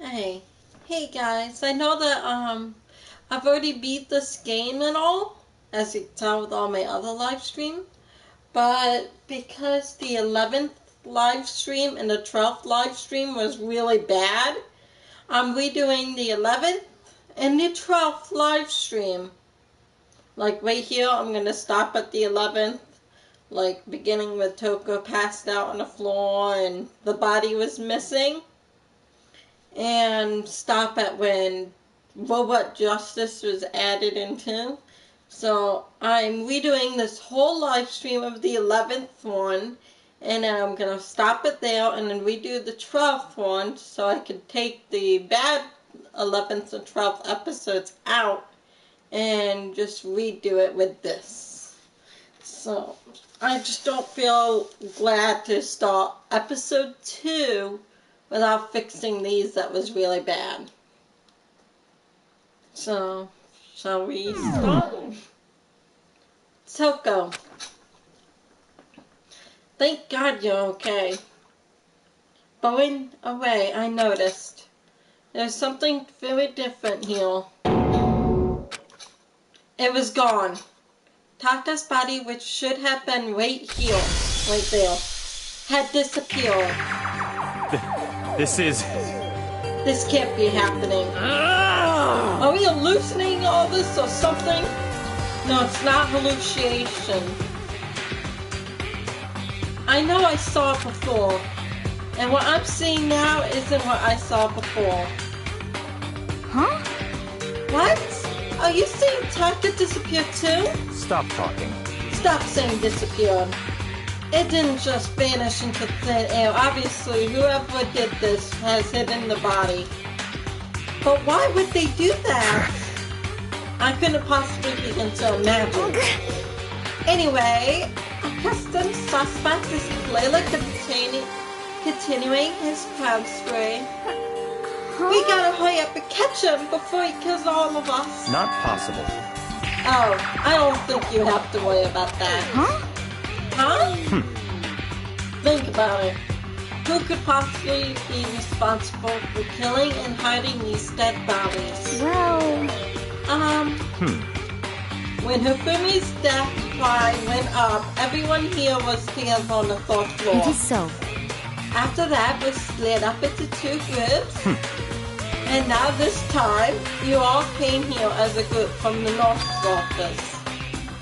Hey. Hey guys, I know that I've already beat this game and all, as you can tell with all my other live stream, but because the 11th live stream and the 12th live stream was really bad, I'm redoing the 11th and the 12th live stream. Like right here, I'm gonna stop at the 11th, like beginning with Toko passed out on the floor and the body was missing, and stop at when Robot Justice was added into. So I'm redoing this whole live stream of the 11th one, and then I'm going to stop it there and then redo the 12th one so I can take the bad 11th and 12th episodes out and just redo it with this. So I just don't feel glad to start episode 2 without fixing these that was really bad. So, shall we start? Toko. Thank God you're okay. Going away, I noticed. There's something very different here. It was gone. Taka's body, which should have been right here, right there, had disappeared. This can't be happening. Are we hallucinating all this or something? No, it's not hallucination. I know I saw it before, and what I'm seeing now isn't what I saw before. Huh? What? Are you seeing Taka disappear too? Stop talking. Stop saying disappeared. It didn't just vanish into thin air. Obviously, whoever did this has hidden the body. But why would they do that? I couldn't possibly begin to imagine. Anyway, a custom suspect is clearly continuing his crowd spree. We gotta hurry up and catch him before he kills all of us. Not possible. Oh, I don't think you have to worry about that. Huh? Huh? Think about it. Who could possibly be responsible for killing and hiding these dead bodies? Well... When Hifumi's death cry went up, everyone here was together on the 4th floor. It is so. After that, we split up into 2 groups. And now this time, you all came here as a group from the North's office.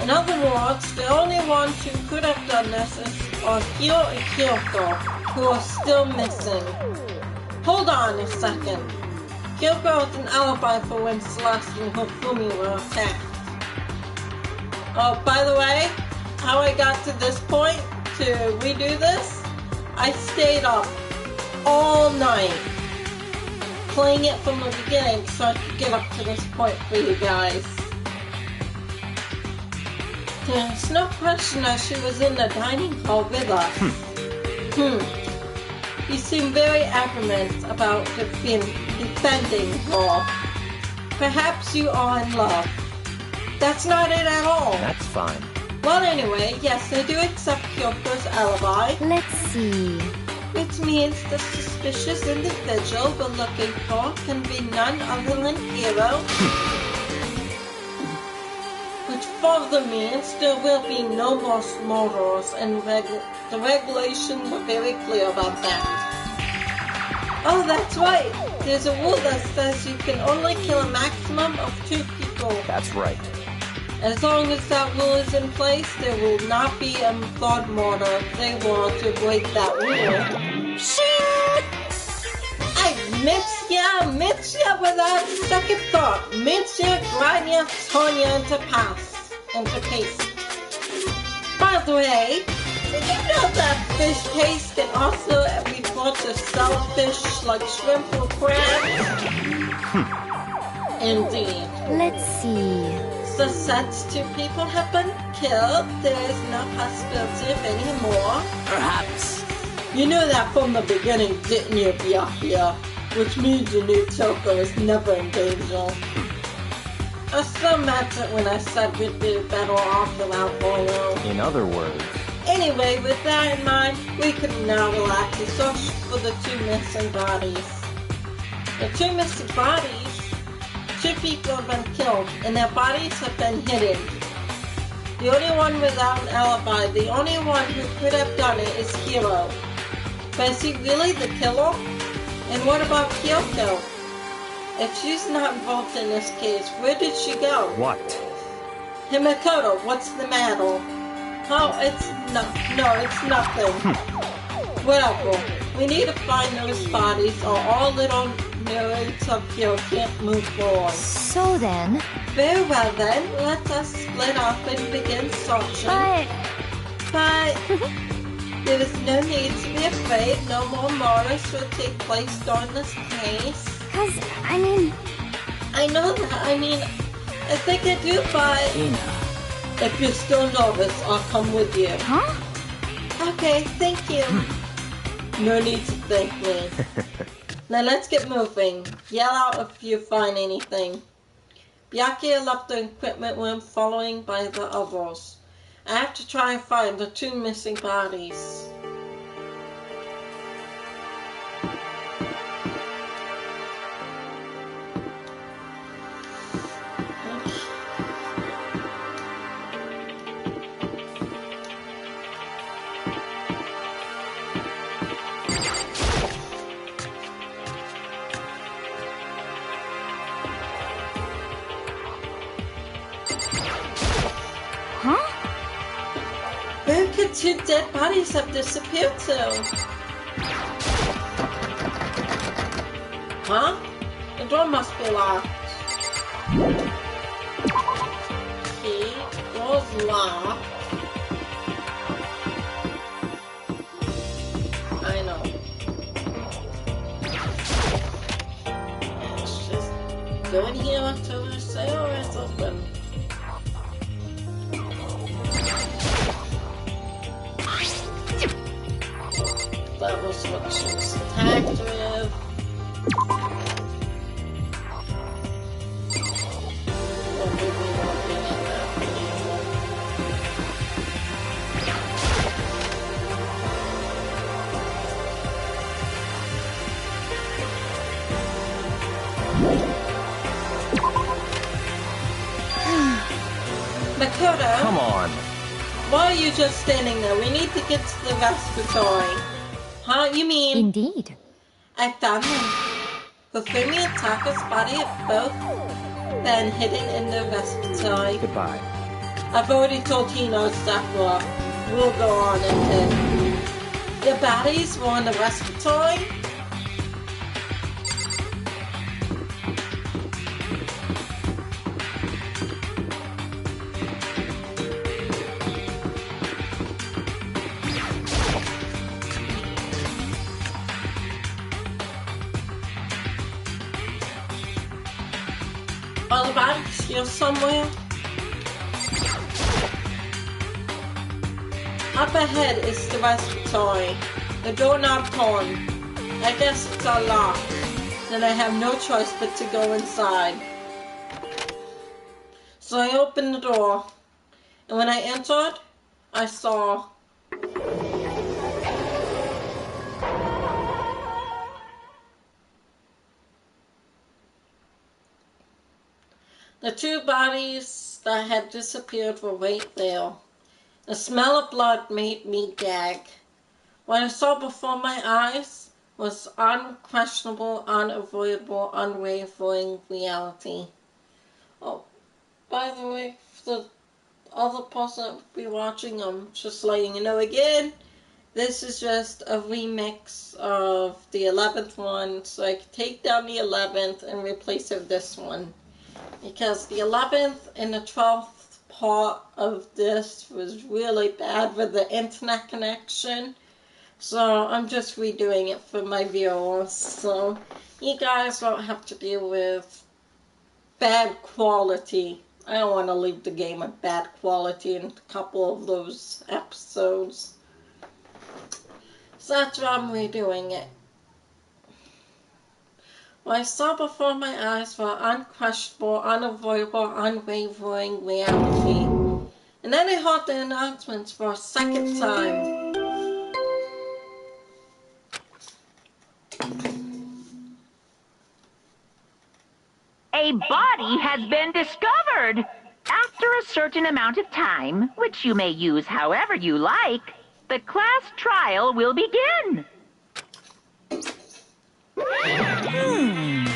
In other words, the only ones who could have done this are Hyo and Kyoko, who are still missing. Hold on a second. Kyoko has an alibi for when Celeste and Hifumi were attacked. Oh, by the way, how I got to this point to redo this, I stayed up all night playing it from the beginning so I could get up to this point for you guys. There's no question that she was in the dining hall with us. You seem very adamant about defending her. Perhaps you are in love. That's not it at all. That's fine. Well, anyway, yes, I do accept Kyoko's alibi. Let's see. Which means the suspicious individual we're looking for can be none other than Hiro. Which further means there will be no more murders, and the regulations are very clear about that. Oh, that's right. There's a rule that says you can only kill a maximum of 2 people. That's right. As long as that rule is in place, there will not be a third murder if they were to break that rule. Shing! I Mitya without second thought. Mitya, Grania, Tonya into paste. By the way, did you know that fish paste can also refer to shellfish like shrimp or crab? Indeed. Let's see. So since 2 people have been killed, there is no possibility of any more. Perhaps. You knew that from the beginning, didn't you, Byakuya? Which means you knew Toko was never in danger. I still meant it when I said we'd be better off without Boyo. In other words... Anyway, with that in mind, we can now relax and search for the 2 missing bodies. The two missing bodies, two people have been killed, and their bodies have been hidden. The only one without an alibi, the only one who could have done it is Hiro. But is he really the killer? And what about Kyoko? If she's not involved in this case, where did she go? What? Himikoto, what's the matter? Oh, it's it's nothing. Whatever. We need to find those bodies or all little nerds up here can't move forward. So then... Very well then, let us split up and begin searching. But there is no need to be afraid. No more murders will take place during this case. I mean... I know that. I think I do, but... Ina. If you're still nervous, I'll come with you. Huh? Okay, thank you. No need to thank me. Now let's get moving. Yell out if you find anything. Byakuya left the equipment room following by the others. I have to try and find the two missing bodies. Where could two dead bodies have disappeared to? Huh? The door must be locked. Key, door's locked. I know. Let's just go in here until the sale is open. That was what she was attacked with. Well, maybe not being that anymore. Makoto, Come on. why are you just standing there? We need to get to the respiratory. Huh? You mean? Indeed. I found him. Hifumi and Taka's body have both been hidden in the respiratory. Goodbye. I've already told Hino Sakura. We'll go on and hit. Their bodies were in the respiratory? Are the bodies here somewhere? Up ahead is the respiratory. The doorknob torn. I guess it's unlocked. Then I have no choice but to go inside. So I opened the door. And when I entered, I saw... the two bodies that had disappeared were right there. The smell of blood made me gag. What I saw before my eyes was unquestionable, unavoidable, unwavering reality. Oh, by the way, for the other person that will be watching, I'm just letting you know again, this is just a remix of the 11th one, so I can take down the 11th and replace it with this one. Because the 11th and the 12th part of this was really bad with the internet connection. So I'm just redoing it for my viewers. So you guys won't have to deal with bad quality. I don't want to leave the game with bad quality in a couple of those episodes. So that's why I'm redoing it. What I saw before my eyes were unquestionable, unavoidable, unwavering reality. And then I heard the announcements for a second time. A body has been discovered. After a certain amount of time, which you may use however you like, the class trial will begin. And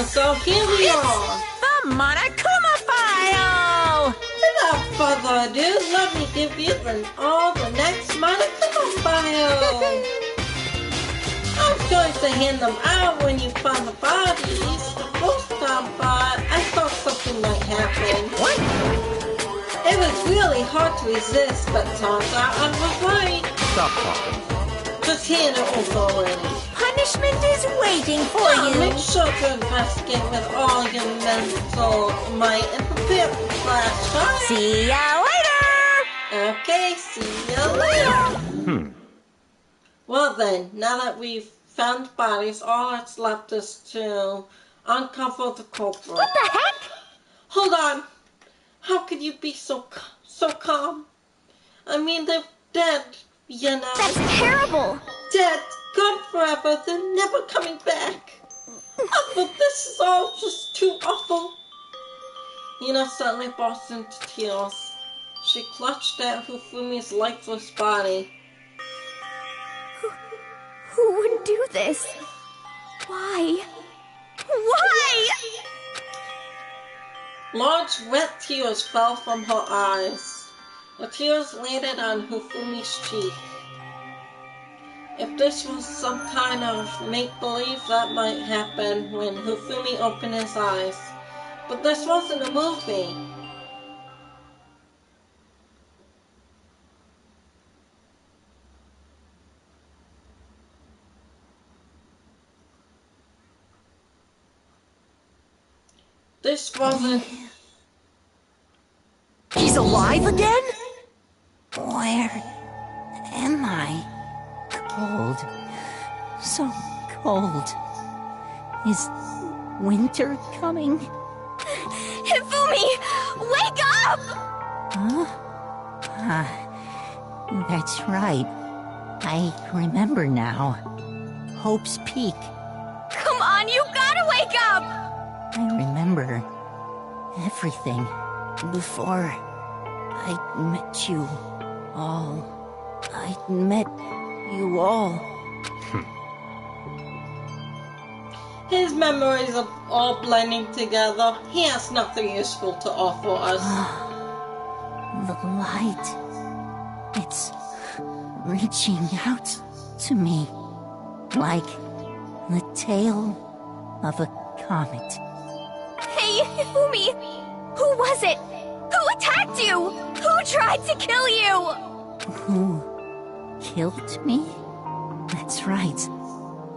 so here we are. The Monokuma file! Without further ado, let me give you all the next Monokuma file. I'm going to hand them out when you find the bodies the first time, but I thought something might happen. What? It was really hard to resist, but turns out I was right. Stop talking. Just hand it over already. Punishment is waiting for Now, you. make sure to investigate with all your mental might and prepare for class trial. See ya later! Okay, see you later. Well then, now that we've found bodies, all that's left is to uncover the culprit. What the heck? Hold on. How could you be so calm? I mean, they're dead, you know. That's terrible. Dead, gone forever, they're never coming back. Oh, but this is all just too awful. Hina suddenly burst into tears. She clutched at Hufumi's lifeless body. Who would do this? Why? Why? Large wet tears fell from her eyes. The tears landed on Hufumi's cheek. If this was some kind of make-believe, that might happen when Hufumi opened his eyes. But this wasn't a movie. This wasn't... He's alive again? Where am I? Cold. So cold. Is winter coming? Hifumi! Wake up! Huh? That's right. I remember now. Hope's Peak. Come on, you gotta wake up! I remember everything before I met you all. I met you all. His memories are all blending together. He has nothing useful to offer us. The light. It's reaching out to me. Like the tail of a comet. Hey, Hifumi! Who was it? Who attacked you? Who tried to kill you? Who killed me? That's right.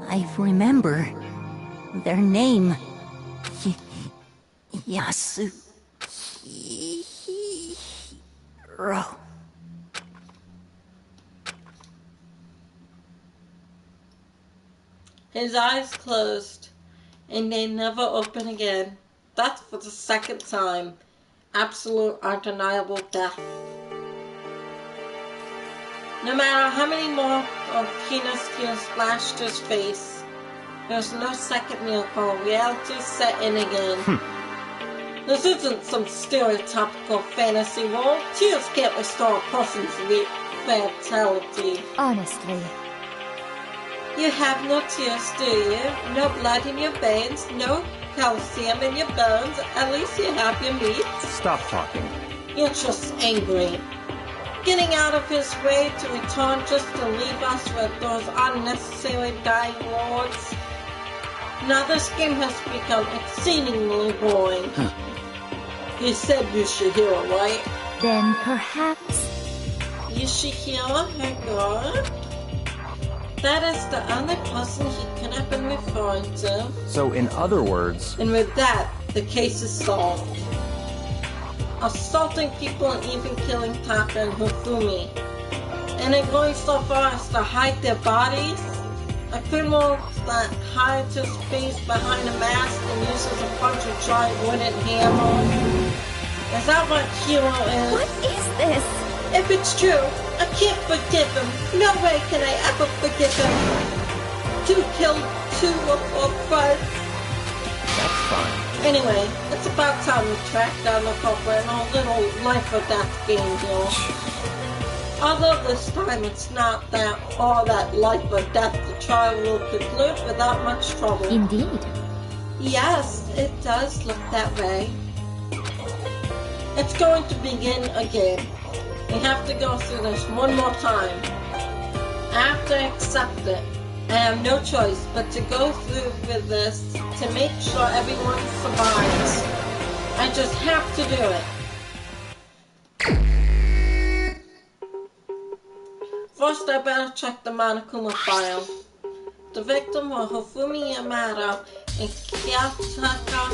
I remember their name. Yasuhiro. His eyes closed, and they never open again. That's for the second time. Absolute undeniable death. No matter how many more of Hina's tears splashed his face, there's no second miracle. Reality set in again. This isn't some stereotypical fantasy world. Tears can't restore a person's vitality. Honestly. You have no tears, do you? No blood in your veins, no calcium in your bones. At least you have your meat. Stop talking. You're just angry. Getting out of his way to return just to leave us with those unnecessary dying words. Now this game has become exceedingly boring. You said Yashihiro, right? Then perhaps... Yashihiro, her god? That is the only person he could have been referring to. So, in other words, And with that, the case is solved. Assaulting people and even killing Taka and Hifumi. And then going so far as to hide their bodies? A criminal that hides his face behind a mask and uses a bunch of giant wooden hammer. Is that what Hero is? What is this? If it's true, I can't forgive him. No way can I ever forgive him. To kill two of our friends. that's fine. Anyway, it's about time we track down the culprit in our little life or death game here. Although this time it's not that all that life or death, the trial will conclude without much trouble. Indeed. Yes, it does look that way. It's going to begin again. We have to go through this one more time. I have to accept it. I have no choice but to go through with this to make sure everyone survives. I just have to do it. First, I better check the Monokuma file. The victim were Hofumi Yamada and Kiyotaka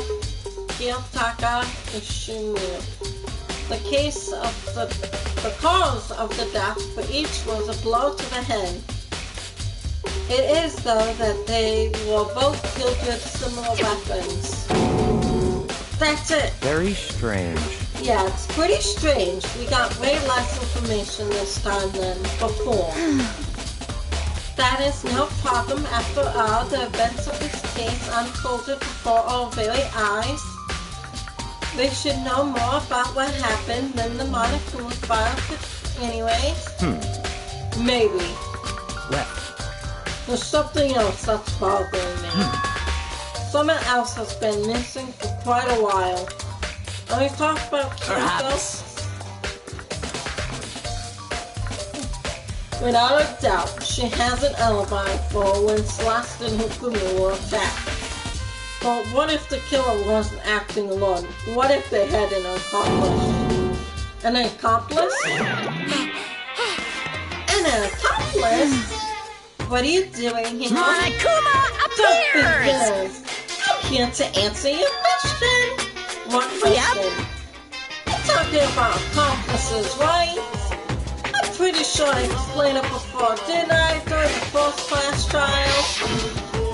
Ishimu. The cause of the death for each was a blow to the head. It is, though, that they were both killed with similar weapons. That's it. Very strange. Yeah, it's pretty strange. We got way less information this time than before. That is no problem. After all, the events of this case unfolded before our very eyes. We should know more about what happened than the Monokuma file could anyways. Maybe. Well, There's something else that's bothering me. Someone else has been missing for quite a while. When we talk about Kyoko, without a doubt, she has an alibi for when Celeste and Hukumi were attacked. But what if the killer wasn't acting alone? What if they had an accomplice? An accomplice? An accomplice? What are you doing here? Monokuma appears! I'm here to answer your question. What question? You're talking about accomplices, right? I'm pretty sure I explained it before, didn't I, during the first class trial?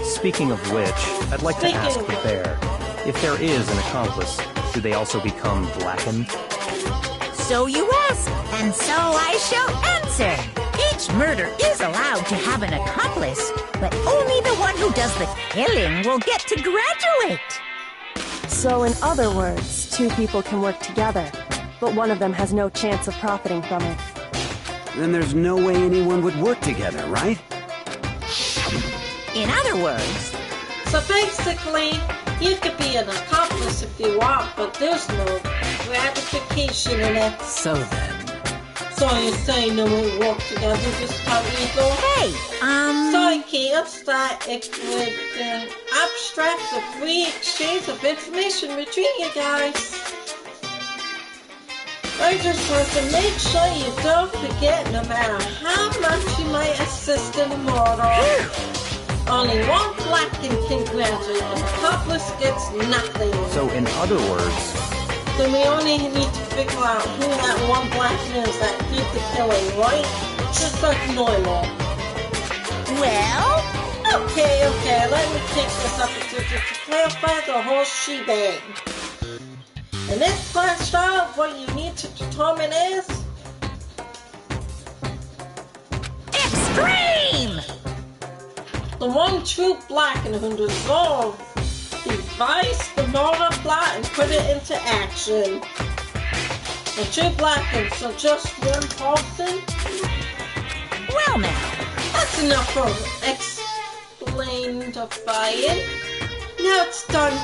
speaking of which, I'd like to ask the bear, if there is an accomplice, do they also become blackened? So you ask, and so I shall answer. Each murder is allowed to have an accomplice, but only the one who does the killing will get to graduate. So in other words, two people can work together, but one of them has no chance of profiting from it. Then there's no way anyone would work together, right? In other words, So basically, you could be an accomplice if you want, but there's no gratification in it. so then. So you're saying no one work together this time either? Hey, So I can't start it with abstract the free exchange of information between you guys. I just want to make sure you don't forget, no matter how much you might assist in a murder, only one blackened can graduate. An accomplice gets nothing. So in other words, Then we only need to figure out who that one blackened is that did the killing, right? Just like normal. well, Okay, let me take this opportunity to clarify the whole shebang. In this class trial, what you need to determine is extreme! the one true blackened who devised the murder plot and put it into action. The true blackened, so just one person? Well now, That's enough for explaining. Now it's done.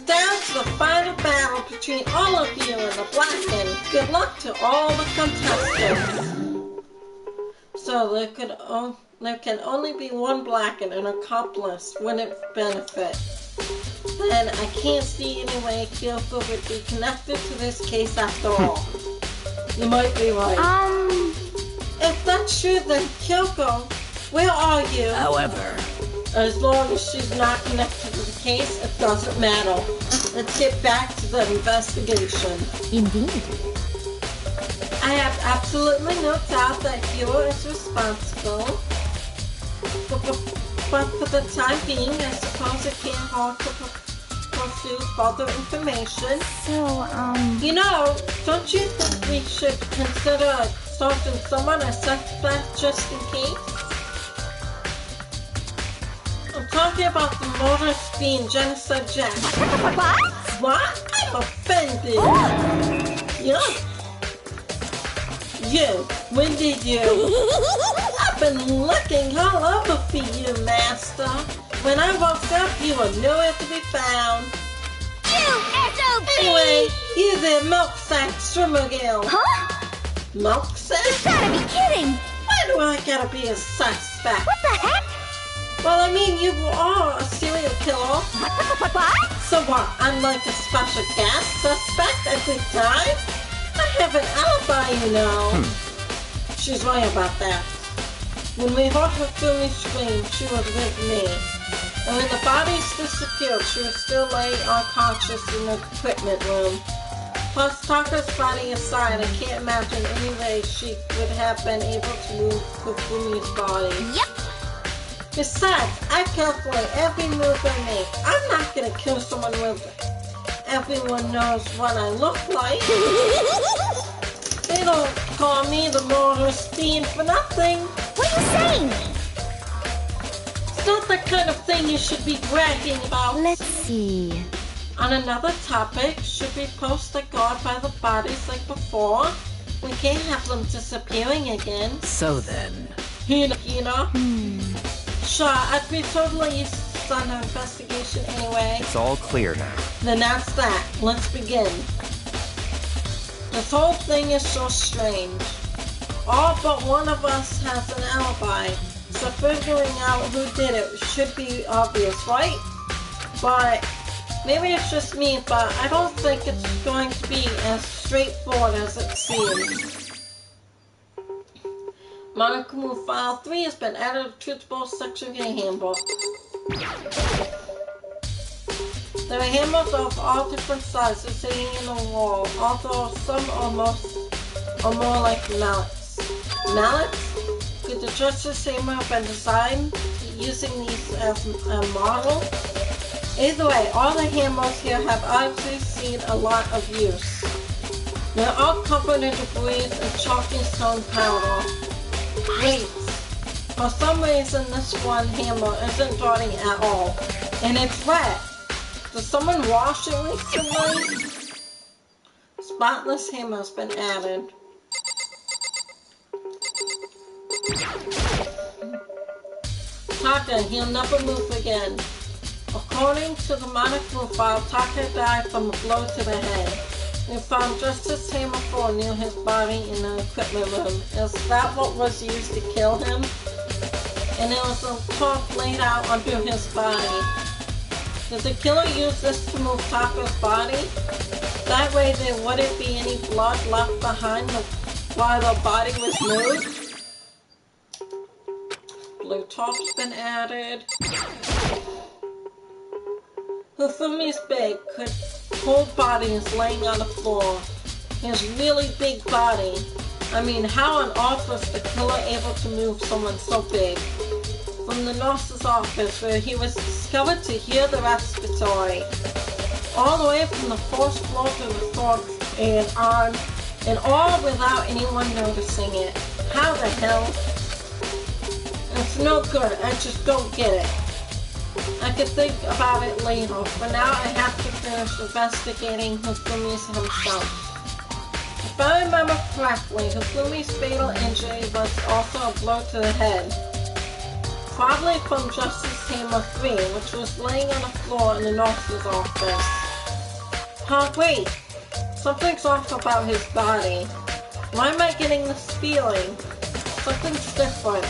Down to the final battle between all of you and the blackened. Good luck to all the contestants. So there can only be one blackened, an accomplice. Wouldn't benefit. Then I can't see any way Kyoko would be connected to this case after all. You might be right. If that's true, then Kyoko, where are you? however, As long as she's not connected to the case, it doesn't matter. Let's get back to the investigation. Indeed. I have absolutely no doubt that Hiro is responsible. But for the time being, I suppose it can't hard to pursue further information. So, You know, don't you think we should consider assaulting someone a suspect just in case? I'm talking about the motor being genocide jack. What? What? I'm offended. Yeah. You, when did you? I've been looking all over for you, Master. When I woke up, you were nowhere to be found. You SOB! Anyway, you the milk sack Strummergill. Huh? Milk sack? You gotta be kidding! Why do I gotta be a suspect? What the heck? Well, I mean, you are a serial killer. What? So what, I'm like a special guest suspect every time? I have an alibi, you know. She's right about that. When we heard her Fumi scream, she was with me. And when the bodies disappeared, she was still laying unconscious in the equipment room. Plus, Taka's body aside, I can't imagine any way she would have been able to move Fumi's body. Yep. Besides, I calculate every move I make. I'm not gonna kill someone with everyone knows what I look like. They don't call me the motorist fiend for nothing. What are you saying? It's not the kind of thing you should be bragging about. Let's see. On another topic, should we post a guard by the bodies like before? We can't have them disappearing again. So then... Hina? Sure, I'd be totally used to an investigation anyway. It's all clear now. Then that's that. Let's begin. This whole thing is so strange. All but one of us has an alibi, so figuring out who did it should be obvious, right? But maybe it's just me, but I don't think it's going to be as straightforward as it seems. Monokumu File 3 has been added to the Truth Bowl section of your handbook. There are hammers of all different sizes sitting in the wall, although some are more like mallets. Mallets? Could the Justice Hammer have been designed using these as a model? Either way, all the hammers here have obviously seen a lot of use. They're all covered in debris and chalky stone powder. Wait, for some reason this one hammer isn't dirty at all, and it's red. Did someone wash it recently? Spotless hammer has been added. Taka, he'll never move again. According to the Monokumu file, Taka died from a blow to the head. We found Justice Hammer 4 near his body in the equipment room. Is that what was used to kill him? And there was a torch laid out under his body. Did the killer use this to move Taka's body? That way there wouldn't be any blood left behind while the body was moved? Blue torch's been added. Hifumi's big, cold body is laying on the floor. His really big body. I mean, how on earth was the killer able to move someone so big? From the nurse's office, where he was discovered to hear the respiratory. All the way from the fourth floor to the fourth and on, and all without anyone noticing it. How the hell? It's no good, I just don't get it. I could think about it later, but now I have to finish investigating Hifumi's himself. If I remember correctly, Hifumi's fatal injury was also a blow to the head. Probably from Justice Hammer 3, which was laying on the floor in the nurse's office. Huh, wait! Something's off about his body. Why am I getting this feeling? Something's different.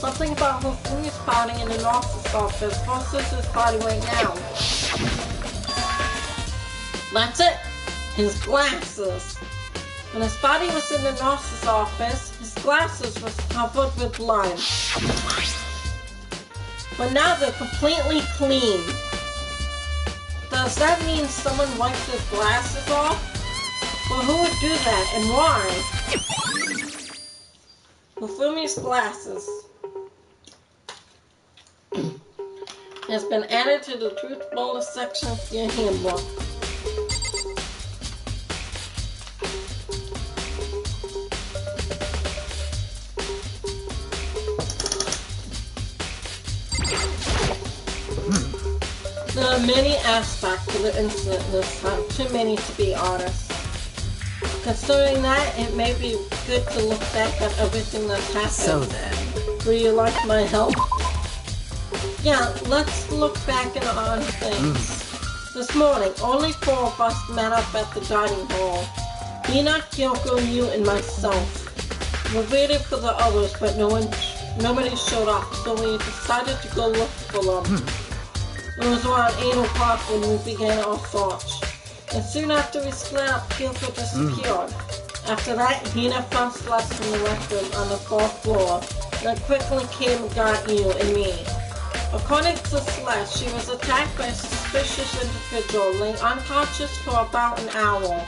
Something about Hifumi's body in the nurse's office versus his body right now. That's it! His glasses! When his body was in the nurse's office, his glasses were covered with blood. But now they're completely clean. Does that mean someone wiped his glasses off? Well, who would do that and why? Hifumi's glasses has been added to the Truth Boulder section of your handbook. many aspects to the incident this time, too many to be honest. Considering that, it may be good to look back at everything that's happened. So then... Will you like my help? Yeah, let's look back on things. This morning, only 4 of us met up at the dining hall. Mina, Kyoko, you, and myself. We waited for the others, but nobody showed up, so we decided to go look for them. It was around 8 o'clock when we began our search. And soon after we split up, Kyoko disappeared. After that, Hina found Celeste in the rec room on the 4th floor, and quickly came and got you and me. According to Celeste, she was attacked by a suspicious individual, laying unconscious for about an hour.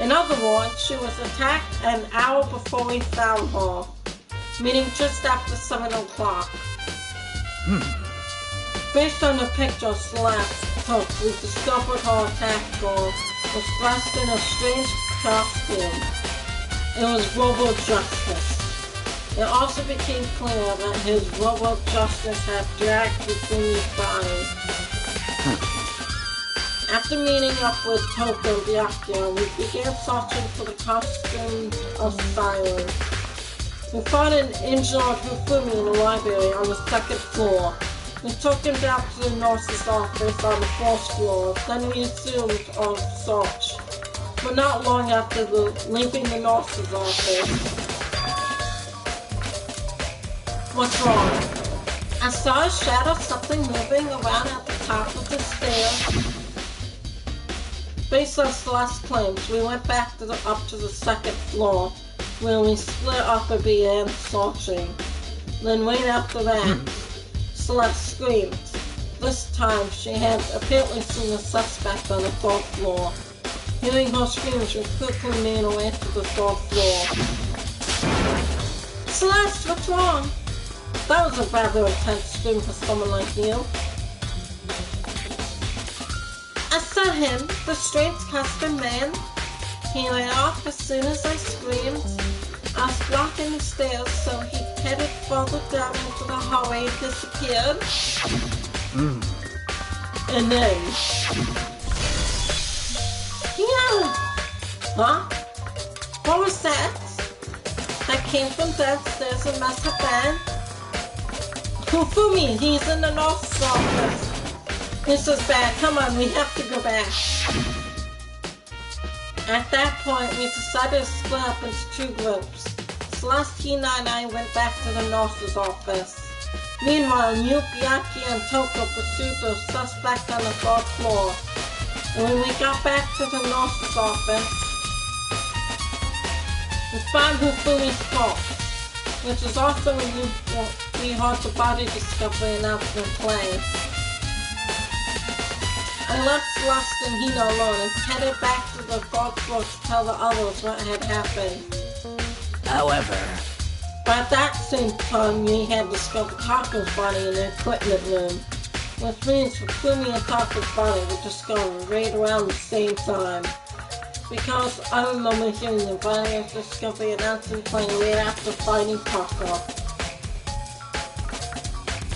In other words, she was attacked an hour before we found her, meaning just after 7 o'clock. Based on the picture Celeste took, we discovered her attacker was dressed in a strange costume. It was Robo Justice. It also became clear that his Robo Justice had dragged Fufumi's body. After meeting up with Toko and Byakuya, we began searching for the costume of silence. We found an injured Fufumi in the library on the 2nd floor. We took him down to the nurse's office on the 4th floor, then we resumed our search. But not long after leaving the nurse's office. What's wrong? I saw a shadow, something moving around at the top of the stairs. Based on Celeste's claims, we went back up to the 2nd floor, where we split up and began searching. Then right after that, Celeste screamed. This time, she had apparently seen a suspect on the 4th floor. Hearing her screams, she quickly made her way to the 4th floor. Celeste, what's wrong? That was a rather intense scream for someone like you. I saw him, the strange custom man. He ran off as soon as I screamed. I was blocking the stairs, so he headed further down into the hallway and disappeared. And then... Yeah! Huh? What was that? That came from downstairs and must have been... Fufumi, he's in the nurse's office. This is bad. Come on, we have to go back. At that point, we decided to split up into 2 groups. Celeste, Hina, and I went back to the nurse's office. Meanwhile, you, Byakuya, and Toko pursued the suspect on the 4th floor. And when we got back to the nurse's office, we found Fufumi's corpse, which is also when we heard the body discovery announcement playing. I left Celeste and Hina alone and headed back to the 4th floor to tell the others what had happened. However... But at that same time, we had discovered Tako's body in the equipment room, which means Fufumi and Tako's body were discovered right around the same time. Because I remember hearing the body of discovery announcement playing right after finding Tako.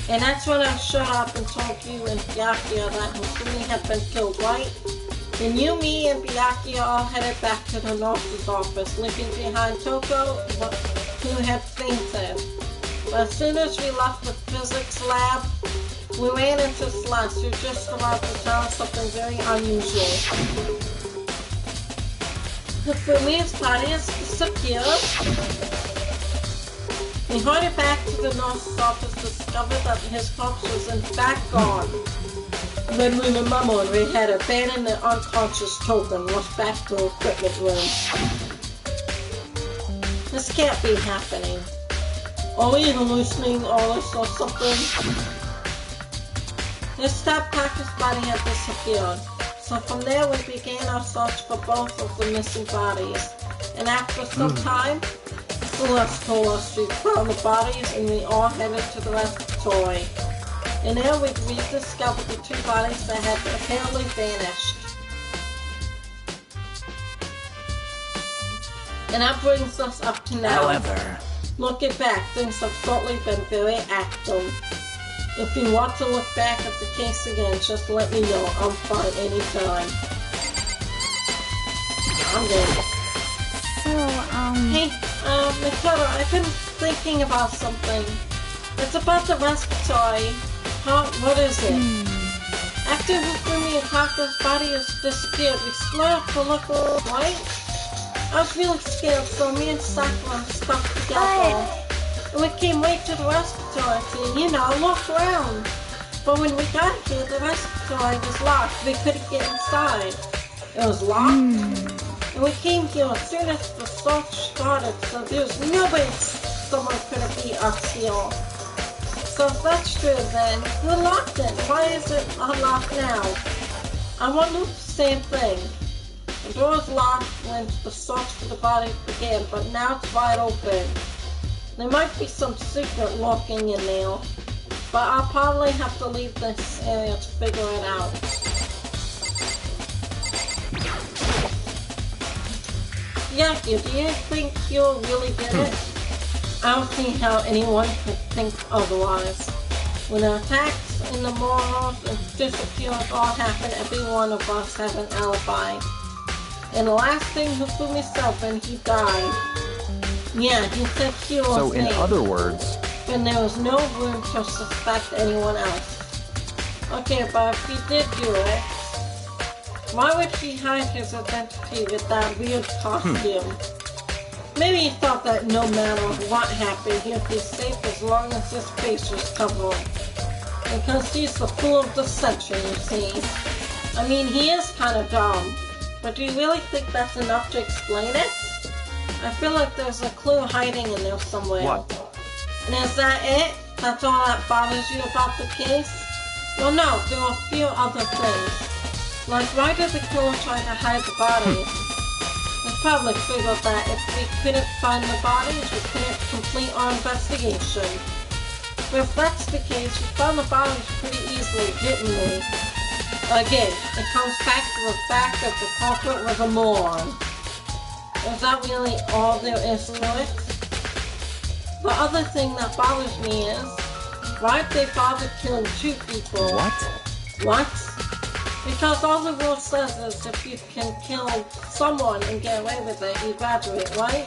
And that's when I showed up and told you and Byakuya that Fufumi had been killed, right? Then you, me, and Byakuya all headed back to the nurse's office, leaving behind Toko, who had fainted. But as soon as we left the physics lab, we ran into Celeste, who just arrived to tell us something very unusual. Fufumi's body has disappeared. We hurried back to the nurse's office to discover that his corpse was in fact gone. Then we remembered we had abandoned the unconscious Toko and rushed back to the equipment room. This can't be happening. Are we hallucinating all this or something? This time Tako's body had disappeared. So from there we began our search for both of the missing bodies. And after some time, Celeste told us we found the bodies and we all headed to the laboratory. And there we rediscovered the 2 bodies that had apparently vanished. And that brings us up to now. However... Looking back, things have certainly been very active. If you want to look back at the case again, just let me know. I'm fine anytime. I'm good. Hey, Makoto, I've been thinking about something. It's about the respiratory. Huh? What is it? After Hifumi and Taka's body has disappeared, we split up to look around, right? I was really scared, so me and Sakura stuck together. And we came right to the respiratory to, look around. But when we got here, the respiratory was locked. We couldn't get inside. It was locked. And we came here as soon as the search started, so there's no way someone could have beat us here. So if that's true, then who locked it? Why is it unlocked now? I wonder the same thing. The door was locked when the search for the body began, but now it's wide open. There might be some secret lurking in there, but I'll probably have to leave this area to figure it out. Yaki, do you think you really did it? I don't see how anyone could think otherwise. When the attacks in the morals and disappearance all happened, every one of us had an alibi. And the last thing Hifumi said when he died, yeah, he said he was So in other words... And there was no room to suspect anyone else. Okay, but if he did do it, why would he hide his identity with that weird costume? Maybe he thought that no matter what happened, he'd be safe as long as his face was covered. Because he's the fool of the century, you see. I mean, he is kind of dumb. But do you really think that's enough to explain it? I feel like there's a clue hiding in there somewhere. What? And is that it? That's all that bothers you about the case? Well, no, there are a few other things. Like, why did the killer try to hide the bodies? They probably figured that if we couldn't find the bodies, we couldn't complete our investigation. But if that's the case, we found the bodies pretty easily, didn't we? Again, it comes back to the fact that the culprit was a moron. Is that really all there is to it? The other thing that bothers me is, why'd they bother killing two people? What? What? Because all the rule says is if you can kill someone and get away with it, you graduate, right?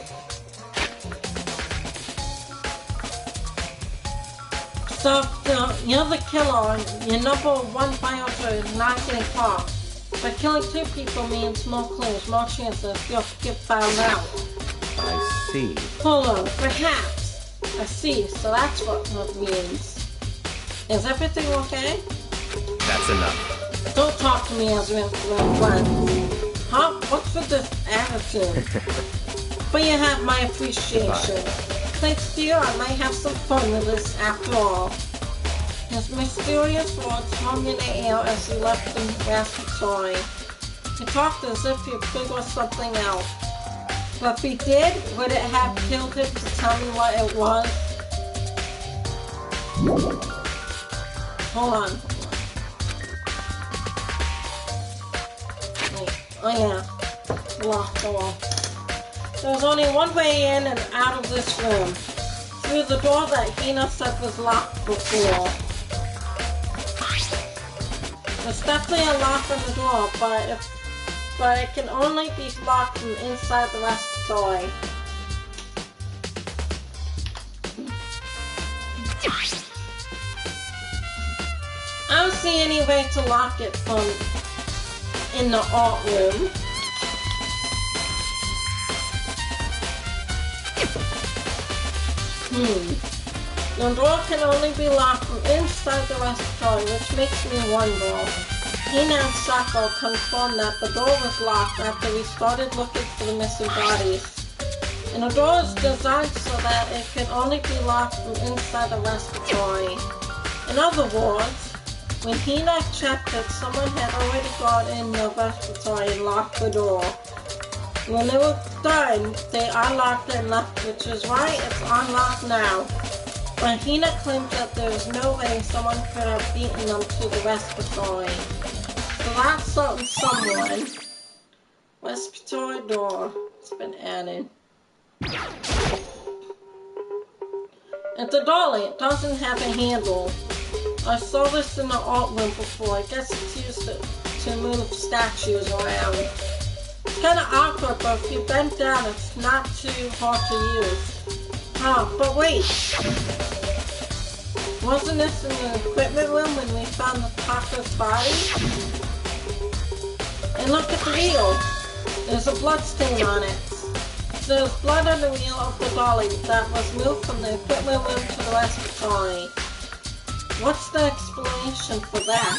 So if you're the killer, your number one priority is not getting caught. But killing two people means more clues, more chances you'll get found out. I see. Hold on, perhaps. I see, so that's what it means. Is everything okay? That's enough. Don't talk to me as we're friends. Huh? What's with this attitude? But you have my appreciation. Thanks to you, I might have some fun with this after all. His mysterious words hung in the air as he left the respiratory. He talked as if he'd figure something out. But if he did, would it have killed him to tell me what it was? Hold on. Wait. Oh yeah. Lock the wall. There's only one way in and out of this room. Through the door that Hina said was locked before. There's definitely a lock on the door, but it can only be locked from inside the respiratory. I don't see any way to lock it from in the art room. The door can only be locked from inside the respiratory, which makes me wonder. Hina and Sako confirmed that the door was locked after we started looking for the missing bodies. And the door is designed so that it can only be locked from inside the respiratory. In other words, when Hina checked it, someone had already got in the respiratory and locked the door. When they were done, they unlocked it and left, which is why it's unlocked now. But Hina claimed that there was no way someone could have beaten them to the respiratory. So that's someone. Respiratory door has been added. It's a dolly, it doesn't have a handle. I saw this in the art room before. I guess it's used to move statues around. It's kind of awkward, but if you bend down, it's not too hard to use. Oh, but wait. Wasn't this in the equipment room when we found the Taco's body? And look at the wheel. There's a blood stain on it. So there's blood on the wheel of the dolly that was moved from the equipment room to the respiratory. What's the explanation for that?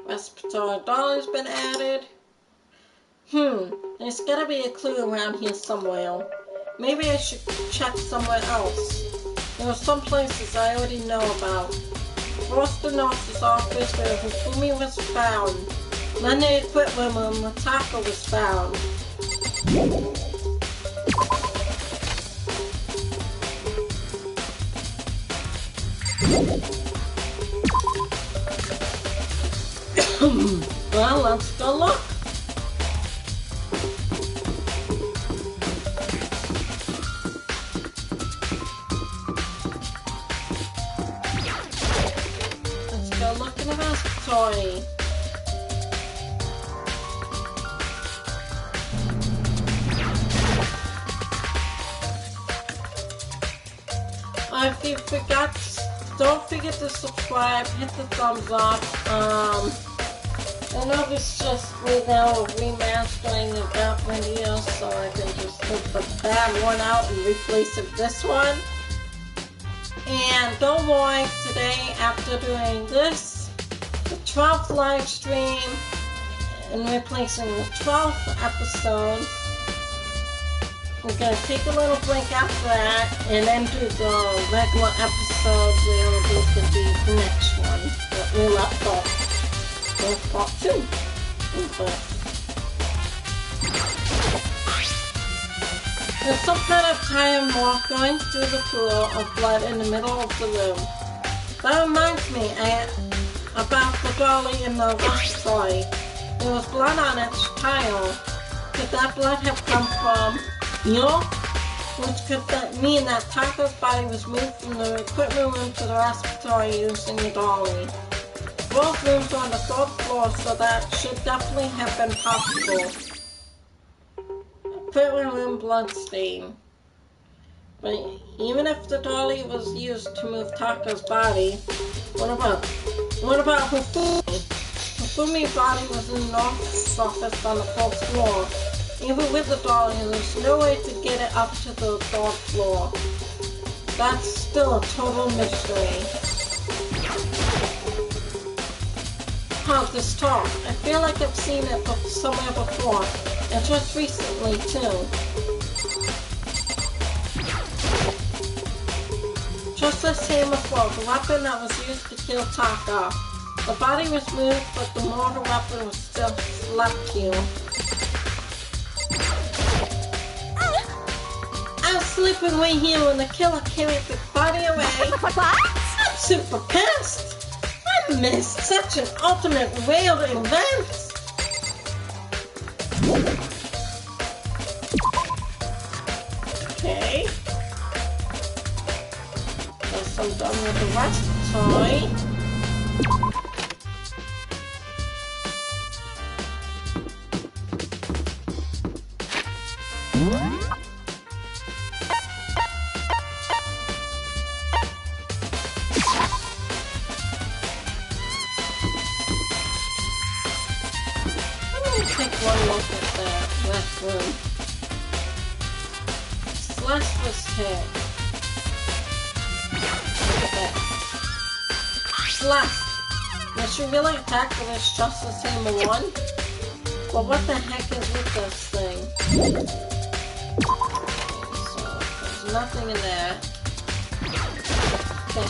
Respiratory dolly's been added. There's gotta be a clue around here somewhere. Maybe I should check somewhere else. There are some places I already know about. First the nurse's office where Hifumi was found. Then the equipment room where Taco was found. Well, let's go look. Let's go look in the respiratory. If you forgot, don't forget to subscribe, hit the thumbs up. I know this is just right now remastering that video, so I can just take the bad one out and replace it with this one. And don't worry, today after doing this, the 12th live stream, and replacing the 12th episode, we're going to take a little break after that, and then do the regular episode where this could be the next one that we left off with part 2. There's some kind of tire mark going through the pool of blood in the middle of the room. That reminds me about the dolly in the respiratory. There was blood on its tile. Could that blood have come from here? Which could mean that Taco's body was moved from the equipment room to the respiratory using the dolly. Both rooms are on the 3rd floor, so that should definitely have been possible. Equipment room bloodstain. But even if the dolly was used to move Taco's body, what about Hifumi? Hifumi's body was in the nurse's office on the 4th floor. Even with the dolly, there's no way to get it up to the 3rd floor. That's still a total mystery. This talk. I feel like I've seen it somewhere before, and just recently too. Just the same before, the weapon that was used to kill Taka. The body was moved, but the mortar weapon was still left here. I was sleeping right here when the killer carried the body away. What? I'm super pissed. I missed such an ultimate rail event. Okay. Guess I'm done with the respiratory. Take one look at the left room. Slash was hit. Look at that. Slash! Did she really attack with this just the same one? Well, what the heck is with this thing? So, there's nothing in there. Okay.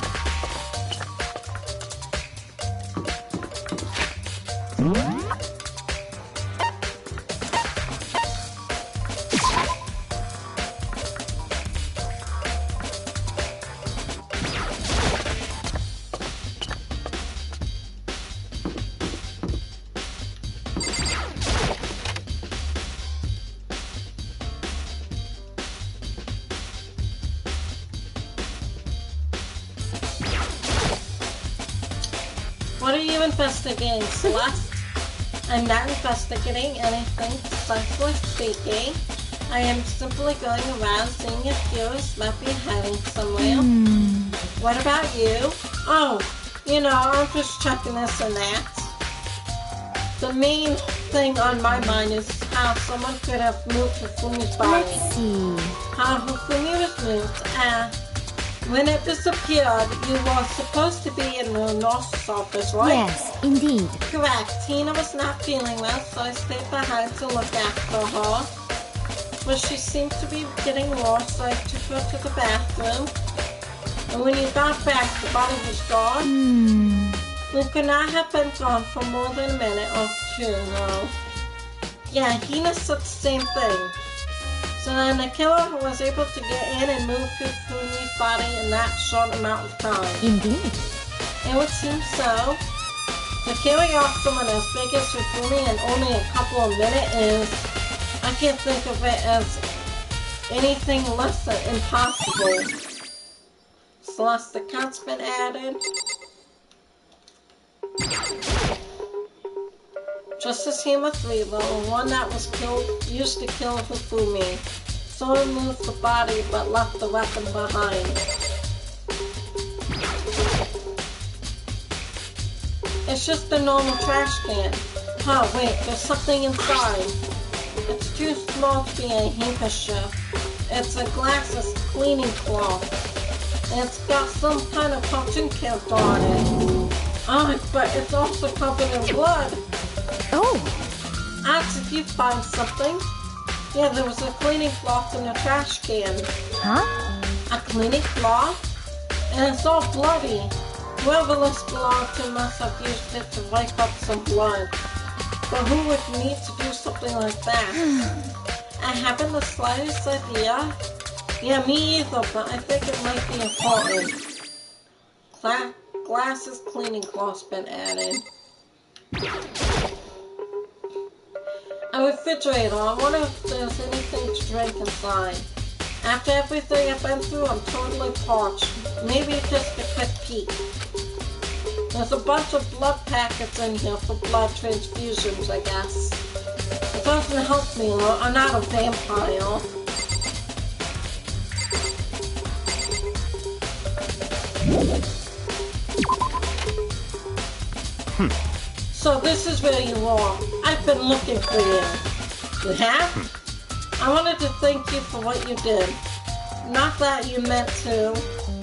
investigating Celeste. I'm not investigating anything, precisely speaking. I am simply going around seeing if heroes might be hiding somewhere. What about you? Oh, you know, I'm just checking this and that. The main thing on my mind is how someone could have moved Hifumi's body. Let's see. How Hifumi was moved, when it disappeared, you were supposed to be in the nurse's office, right? Yes, indeed. Correct. Tina was not feeling well, so I stayed behind to look after her. But she seemed to be getting worse, so I took her to the bathroom. And when you got back, the body was gone. We could not have been gone for more than a minute or two, no. Yeah, Hina said the same thing. So then the killer was able to get in and move Hifumi's body in that short amount of time. Indeed. It would seem so. To carry off someone as big as Hifumi in only a couple of minutes is, I can't think of it as anything less than impossible. Celeste, the cat's been added. Just as Hima 3, the one that was used to kill Hifumi. Someone moved the body but left the weapon behind. It's just a normal trash can. Huh, wait, there's something inside. It's too small to be a handkerchief. It's a glass cleaning cloth. And it's got some kind of cartoon character on it. Oh, but it's also covered in blood. Oh! Ask if you find something. Yeah, there was a cleaning cloth in a trash can. Huh? A cleaning cloth? And it's all bloody. Whoever this belonged to must have used it to wipe up some blood. But who would need to do something like that? I haven't the slightest idea. Yeah, me either, but I think it might be important. Glasses cleaning cloth's been added. A refrigerator. I wonder if there's anything to drink inside. After everything I've been through, I'm totally parched. Maybe just a quick peek. There's a bunch of blood packets in here for blood transfusions, I guess. It doesn't help me, though. I'm not a vampire. So this is where you are. I've been looking for you. You have? I wanted to thank you for what you did. Not that you meant to,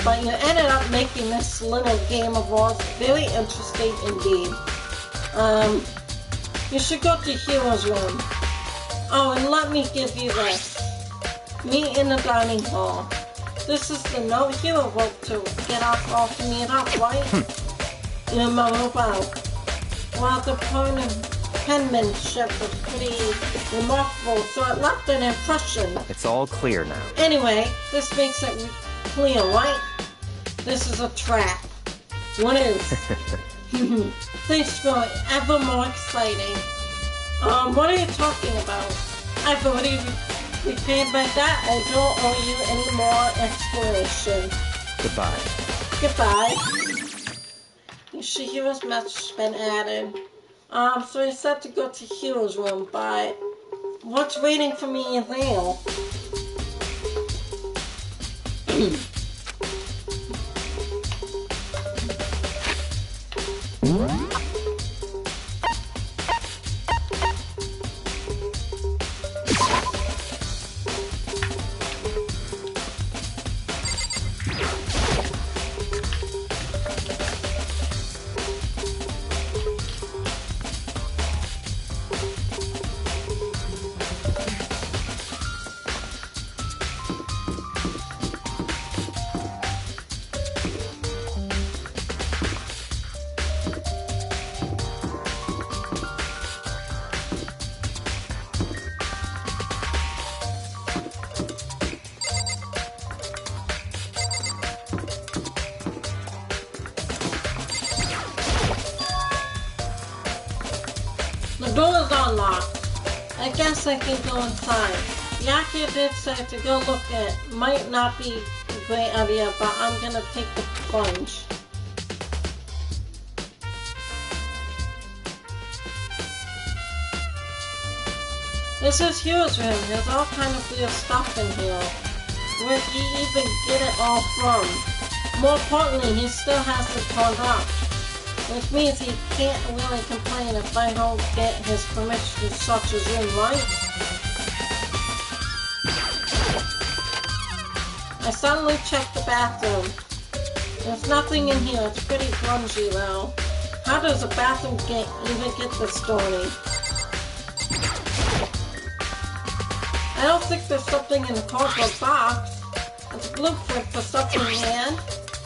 but you ended up making this little game of ours very interesting indeed. You should go to Hero's room. Oh, and let me give you this. Meet in the dining hall. This is the no hero vote to get us all to meet up, right? You're my Robo. Well, the penmanship was pretty remarkable, so it left an impression. It's all clear now. Anyway, this makes it clear, right? This is a trap. What is? Things grow ever more exciting. What are you talking about? I've already repaid my debt. I don't owe you any more exploration. Goodbye. Goodbye. Shihiro's message has been added. So he said to go to Hero's room, but what's waiting for me in there? The door is unlocked. I guess I can go inside. Yaki did say to go look at it. Might not be a great idea, but I'm gonna take the plunge. This is Hugh's room. There's all kind of weird stuff in here. Where'd he even get it all from? More importantly, he still hasn't turned up. Which means he can't really complain if I don't get his permission to search his room, right? I suddenly checked the bathroom. There's nothing in here. It's pretty grungy though. How does a bathroom even get this dirty? I don't think there's something in the cardboard box. It's a blueprint for something, man.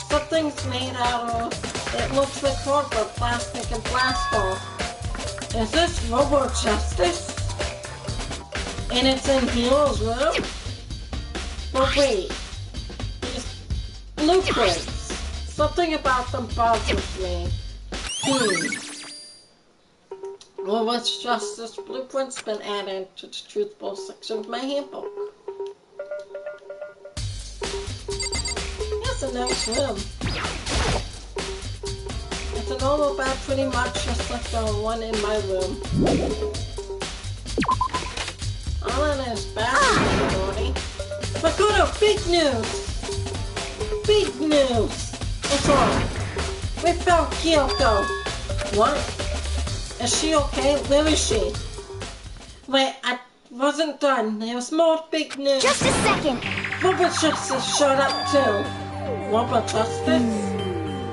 Something's made out of, it looks like cardboard, plastic, and plastic. Is this Robo Justice? And it's in Hero's room? But wait, these blueprints. Something about them bothers me. Robo's Justice blueprint's been added to the truthful section of my handbook. It's a nice room. It's a normal bed pretty much just like the one in my room. All in his bathroom, Dorothy. But go to big news! Big news! What's wrong? We found Kyoko. What? Is she okay? Where is she? Wait, I wasn't done. There was more big news. Just a second. Robo Justice showed up too. Robo Justice?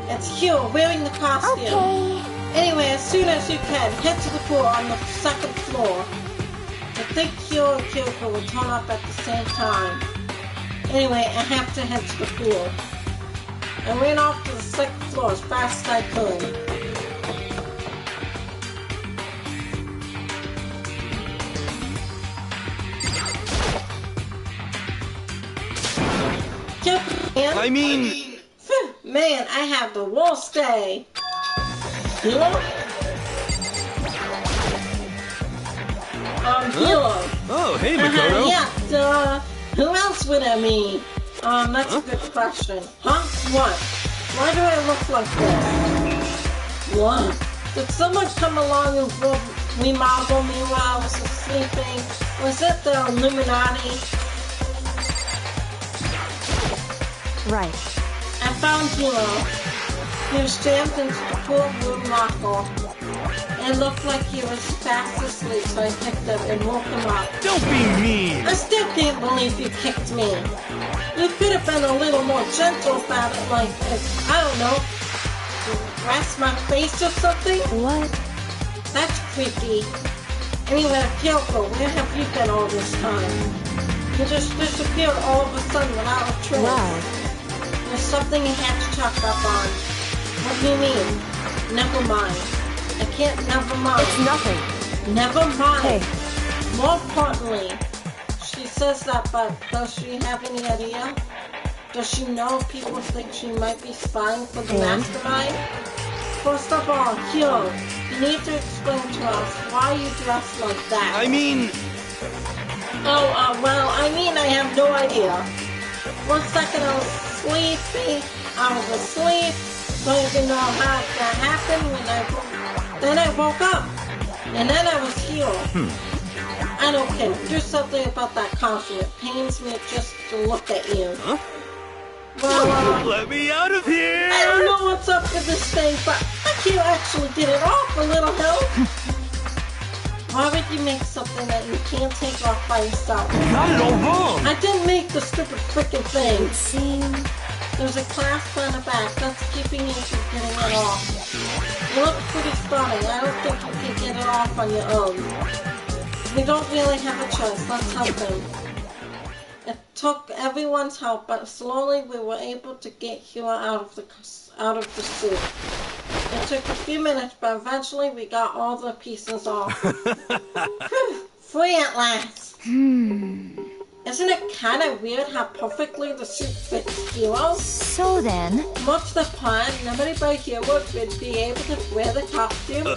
It's Hugh wearing the costume. Okay. Anyway, as soon as you can, head to the pool on the second floor. I think Hugh and Kyoko will turn up at the same time. Anyway, I have to head to the pool. I ran off to the second floor as fast as I could. I mean... Man, I have the worst day. Hilo? Hilo. Oh, hey, Makoto. Yeah, who else would I mean? That's a good question. Huh? What? Why do I look like this? What? Did someone come along and remodel me while I was sleeping? Was it the Illuminati? Right. I found Hilo. He was jammed into the pool room locker. It looked like he was fast asleep, so I picked him and woke him up. Don't be mean! I still can't believe you kicked me. You could have been a little more gentle about it, like, I don't know, rest my face or something? What? That's creepy. Anyway, Kyoko, where have you been all this time? You just disappeared all of a sudden without a trace. Wow. There's something you had to check up on. What do you mean? Never mind. I can't never mind. It's nothing. Never mind. Hey. More importantly, she says that, but does she have any idea? Does she know people think she might be spying for the mastermind? First of all, Hyo, you need to explain to us why you dress like that. I mean... Well, I have no idea. 1 second I was sleepy, I was asleep, don't even know how that happened then I woke up, and then I was healed. I don't care, do something about that costume, it pains me just to look at you. Huh? Well, Let me out of here! I don't know what's up with this thing, but I can't actually get it off, a little help. Why would you make something that you can't take off by yourself? You got it all wrong! I didn't make the stupid freaking thing. See? There's a clasp on the back that's keeping you from getting it off. You look pretty stunning. I don't think you can get it off on your own. We don't really have a choice. Let's help him. It took everyone's help, but slowly we were able to get Hua out of the suit. It took a few minutes, but eventually we got all the pieces off. Free at last. Isn't it kind of weird how perfectly the suit fits Hero? So then... What's the plan? Nobody but Hero would be able to wear the costume?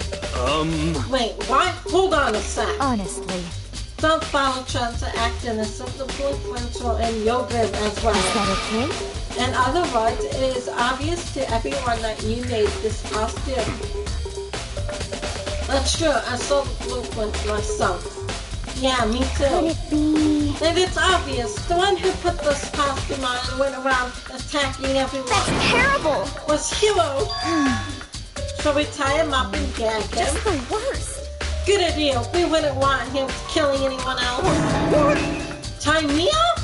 Wait, what? Hold on a sec. Honestly. Don't follow trends and act innocent. The blueprints are in your room as well. Is that okay? In other words, it is obvious to everyone that you made this costume. That's true, I saw the blueprint myself. Yeah, me Could too. it be... And it's obvious. The one who put this costume on and went around attacking everyone That's terrible! was Hero. Shall we tie him up and gag him? Just the worst. Good idea. We wouldn't want him killing anyone else. Tie me up?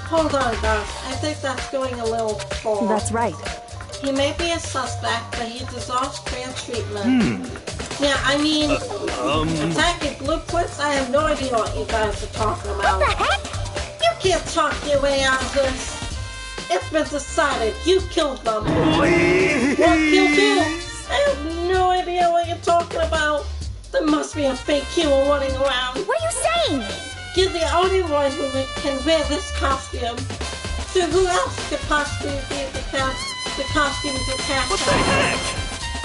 Hold on, guys. I think that's going a little far. That's right. He may be a suspect, but he deserves fair treatment. Yeah, I mean, attacking Blueprints? I have no idea what you guys are talking about. What the heck? You can't talk your way out of this. It's been decided. You killed them. What killed you? I have no idea what you're talking about. There must be a fake hero running around. What are you saying? You're the only one who can wear this costume. So who else could possibly be the costume's attacker? What the heck?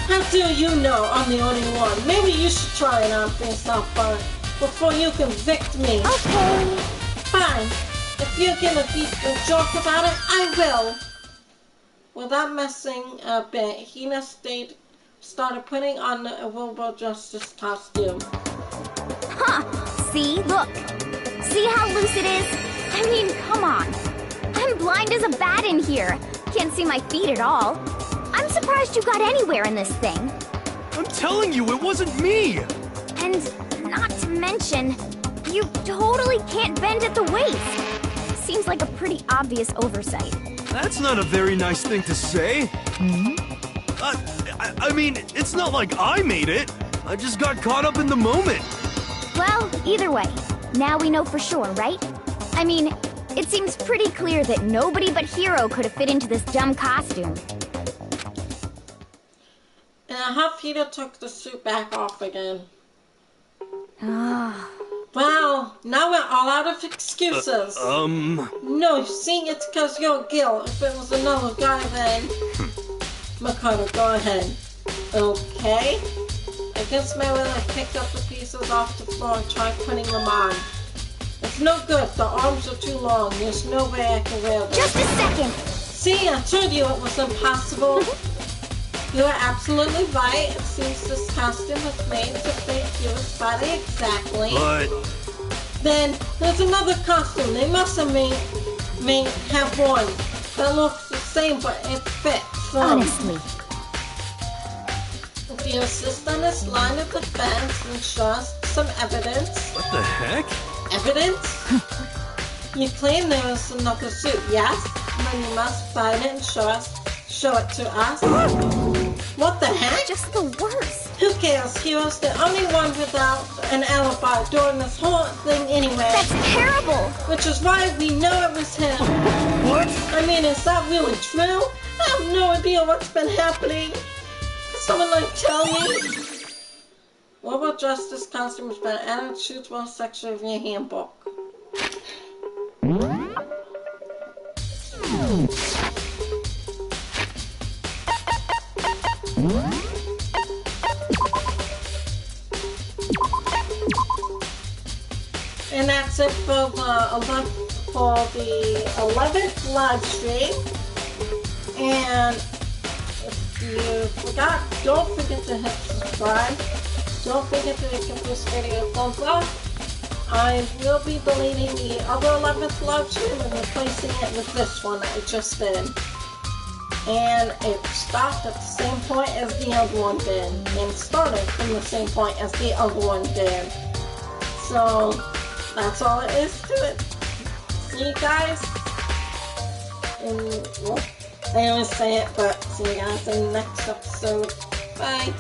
How do you know I'm the only one? Maybe you should try it on for yourself first before you convict me. Okay. Fine. If you're gonna be a joke about it, I will. Without messing a bit, Hina started putting on a Robo Justice costume. Huh. See? Look. See how loose it is? I mean, come on. I'm blind as a bat in here. Can't see my feet at all. I'm surprised you got anywhere in this thing. I'm telling you, it wasn't me! And not to mention, you totally can't bend at the waist. Seems like a pretty obvious oversight. That's not a very nice thing to say. I mean, it's not like I made it. I just got caught up in the moment. Well, either way, now we know for sure, right? I mean, it seems pretty clear that nobody but Hero could have fit into this dumb costume. And I hope Hina took the suit back off again. Ah. Well, now we're all out of excuses. No, see, it's because you're Gil. If it was another guy, then... Makoto, go ahead. Okay. I guess maybe I picked up the pieces off the floor and tried putting them on. It's no good. The arms are too long. There's no way I can wear them. Just a second! See, I told you it was impossible. You are absolutely right. It seems this costume was made to fit Hero's body exactly. But... Then, there's another costume they must have have one that looks the same, but it fits. So, Honestly. if you insist on this line of defense and show us some evidence... What the heck? Evidence? You claim there is another suit, yes? Then you must find it and show it to us. What the heck? Just the worst. Who cares? Hero's the only one without an alibi during this whole thing anyway. That's terrible! Which is why we know it was him. What? I mean, is that really true? I have no idea what's been happening. Can someone, tell me? Robo Justice costume has been added to one section of your handbook. And that's it for the 11th live stream. And if you forgot, don't forget to hit subscribe. Don't forget to give this video a thumbs up. I will be deleting the other 11th live stream and replacing it with this one I just did. And it stopped at the same point as the other one did. And started from the same point as the other one did. So, that's all it is to it. See you guys in, well, I always say it, but see you guys in the next episode. Bye.